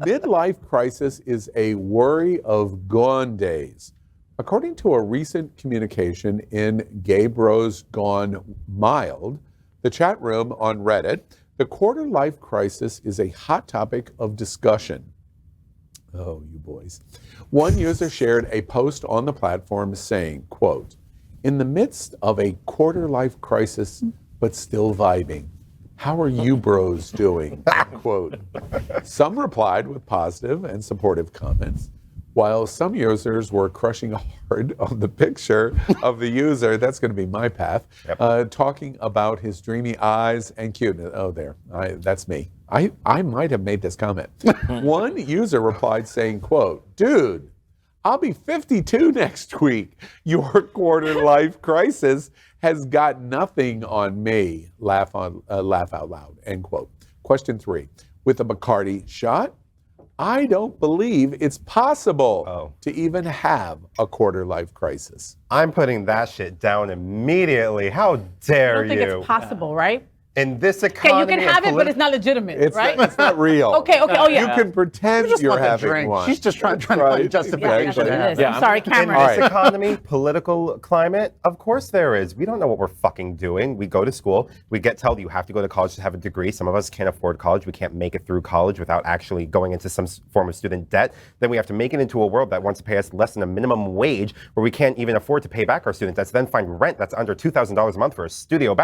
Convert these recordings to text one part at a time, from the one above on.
Midlife crisis is a worry of gone days. According to a recent communication in Gay Bros Gone Mild, the chat room on Reddit, the quarter life crisis is a hot topic of discussion. Oh, you boys. One user shared a post on the platform saying, quote, "In the midst of a quarter life crisis, but still vibing. How are you bros doing?" Quote. Some replied with positive and supportive comments, while some users were crushing hard on the picture of the user, that's going to be my path, talking about his dreamy eyes and cuteness. Oh, there, that's me. I might have made this comment. One user replied saying, quote, "Dude, I'll be 52 next week. Your quarter life crisis has got nothing on me. Laugh out loud," end quote. Question 3, with a Bacardi shot, I don't believe it's possible to even have a quarter life crisis. I'm putting that shit down immediately. How dare you? I don't think it's possible, right? In this economy, okay, you can have it, but it's not legitimate, right? It's not real. Okay, oh yeah. You can pretend you're having one. She's just trying to find justification. I'm sorry, Cameron. In this economy, political climate, of course there is. We don't know what we're fucking doing. We go to school, we get told you have to go to college to have a degree. Some of us can't afford college. We can't make it through college without actually going into some form of student debt. Then we have to make it into a world that wants to pay us less than a minimum wage, where we can't even afford to pay back our student debts, then find rent that's under $2,000 a month for a studio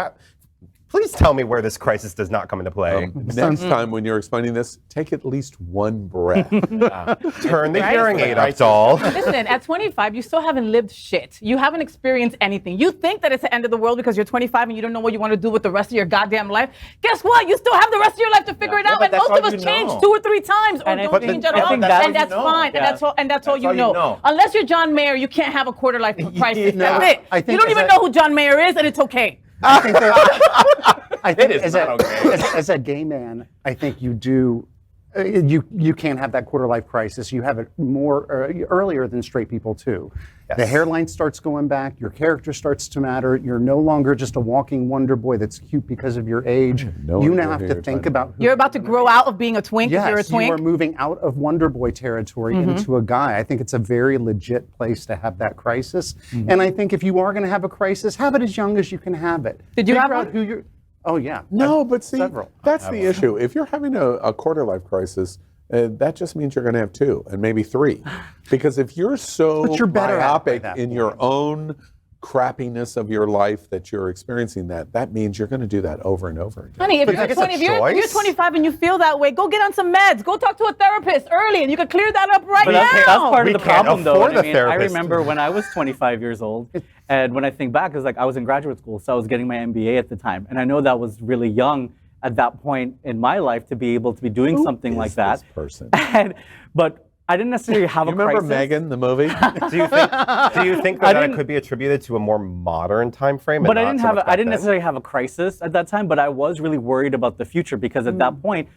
Please tell me where this crisis does not come into play. Next time when you're explaining this, take at least one breath. Turn the hearing aid up, doll. Listen, at 25, you still haven't lived shit. You haven't experienced anything. You think that it's the end of the world because you're 25 and you don't know what you want to do with the rest of your goddamn life. Guess what? You still have the rest of your life to figure it out. And most of us change 2 or 3 times or don't change at all. And that's fine. And that's all you know. Unless you're John Mayer, you can't have a quarter life crisis. That's it. You don't even know who John Mayer is, and it's okay. I think as a gay man, I think you do. You can't have that quarter life crisis. You have it more earlier than straight people too. Yes. The hairline starts going back. Your character starts to matter. You're no longer just a walking wonder boy that's cute because of your age. You now have to think about. You're about to grow out of being a twink. Yes, you're a twink. You are moving out of wonder boy territory into a guy. I think it's a very legit place to have that crisis. And I think if you are going to have a crisis, have it as young as you can have it. Did you have one? Oh, yeah. No, but see, several. That's the issue. If you're having a quarter life crisis, that just means you're going to have 2 and maybe 3. Because if you're so myopic in your own crappiness of your life that you're experiencing that means you're going to do that over and over again. Honey, if you're 25 and you feel that way, go get on some meds. Go talk to a therapist early and you can clear that up right now. That's part of the problem, though. I remember when I was 25 years old, and when I think back, it's like I was in graduate school, so I was getting my MBA at the time. And I know that was really young at that point in my life to be able to be doing something like that. This person? But I didn't necessarily have a crisis. Remember Megan, the movie? Do you think that it could be attributed to a more modern time frame? But I didn't necessarily have a crisis at that time, but I was really worried about the future because at that point,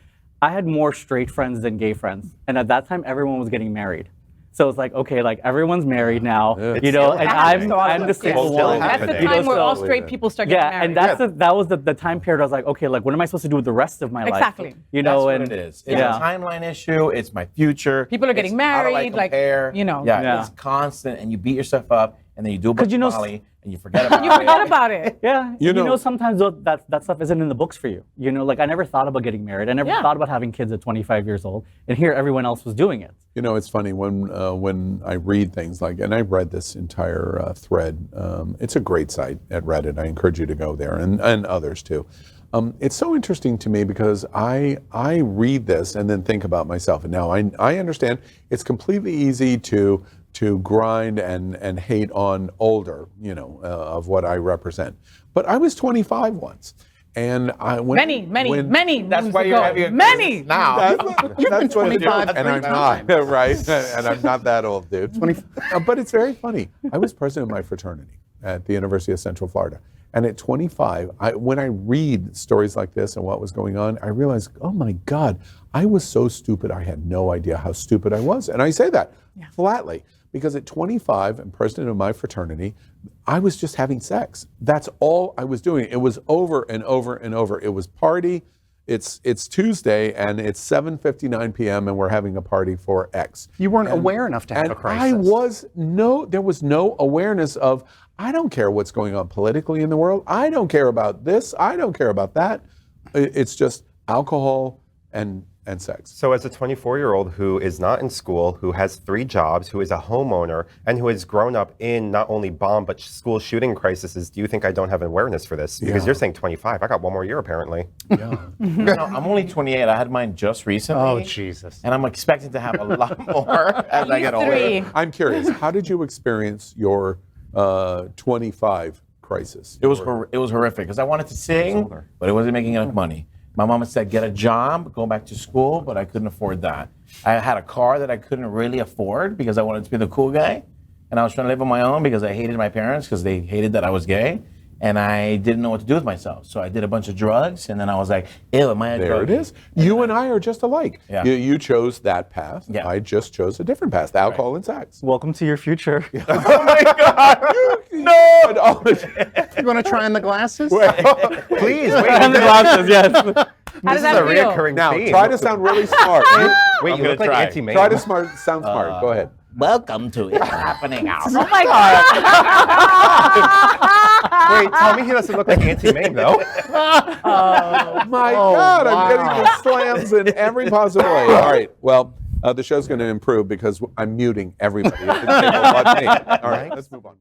I had more straight friends than gay friends. And at that time, everyone was getting married. So it's like, okay, like everyone's married now, you know, and I'm the single one. That's the time where all straight people start getting married. And that was the time period I was like, okay, like what am I supposed to do with the rest of my life? Exactly. You know, that's what it is. It's a timeline issue. It's my future. People are getting married, like, you know. Yeah, it's constant, and you beat yourself up, and then you do a bunch of Molly, and you forget about it. You forget about it. Yeah. You know, sometimes that stuff isn't in the books for you. You know, like I never thought about getting married. I never thought about having kids at 25 years old. And here everyone else was doing it. You know, it's funny when I read things like, and I read this entire thread. It's a great site at Reddit. I encourage you to go there and others too. It's so interesting to me because I read this and then think about myself. And now I understand it's completely easy to grind and hate on older, you know, of what I represent. But I was 25 once. And many. That's why you're having many now. That's 25, and I'm not right, and I'm not that old, dude. But it's very funny. I was president of my fraternity at the University of Central Florida, and at 25, when I read stories like this and what was going on, I realized, oh my God, I was so stupid. I had no idea how stupid I was, and I say that flatly. Because at 25 and president of my fraternity, I was just having sex. That's all I was doing. It was over and over and over. It was party, it's Tuesday and it's 7:59 p.m. and we're having a party for X. You weren't aware enough to have And a crisis. there was no awareness of, I don't care what's going on politically in the world. I don't care about this. I don't care about that. It's just alcohol and sex. So as a 24-year-old who is not in school, who has 3 jobs, who is a homeowner, and who has grown up in not only bomb but school shooting crises, do you think I don't have awareness for this? Because you're saying 25. I got 1 more year apparently. Yeah. No, I'm only 28. I had mine just recently. Oh, Jesus. And I'm expecting to have a lot more as I get older. 3. I'm curious, how did you experience your 25 crisis? It was horrific because I wanted to sing, but it wasn't making enough money. My mom said, get a job, go back to school, but I couldn't afford that. I had a car that I couldn't really afford because I wanted to be the cool guy. And I was trying to live on my own because I hated my parents because they hated that I was gay. And I didn't know what to do with myself. So I did a bunch of drugs, and then I was like, ew, am I a drug? There it is. You and I are just alike. Yeah. You chose that path. Yeah. I just chose a different path, alcohol and sex. Welcome to your future. Oh my God! No! You want to try on the glasses? Please, wait. And the glasses, yes. How does This is that a feel? reoccurring Now, theme. try to sound really smart. Wait, you look like try. Auntie May. Try to sound smart. Go ahead. Welcome to It's Happening Now. Oh my God. Wait, tell me he doesn't look like Auntie May, though. My God, I'm getting the slams in every possible way. All right, well, the show's going to improve because I'm muting everybody at the table but me. All right, let's move on.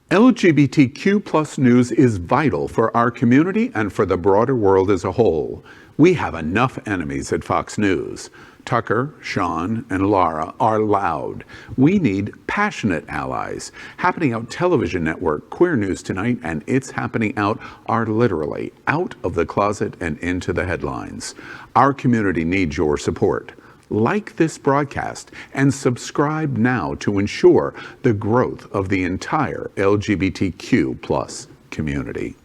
LGBTQ plus news is vital for our community and for the broader world as a whole. We have enough enemies at Fox News. Tucker, Sean, and Laura are loud. We need passionate allies. Happening Out Television Network, Queer News Tonight, and It's Happening Out are literally out of the closet and into the headlines. Our community needs your support. Like this broadcast and subscribe now to ensure the growth of the entire LGBTQ plus community.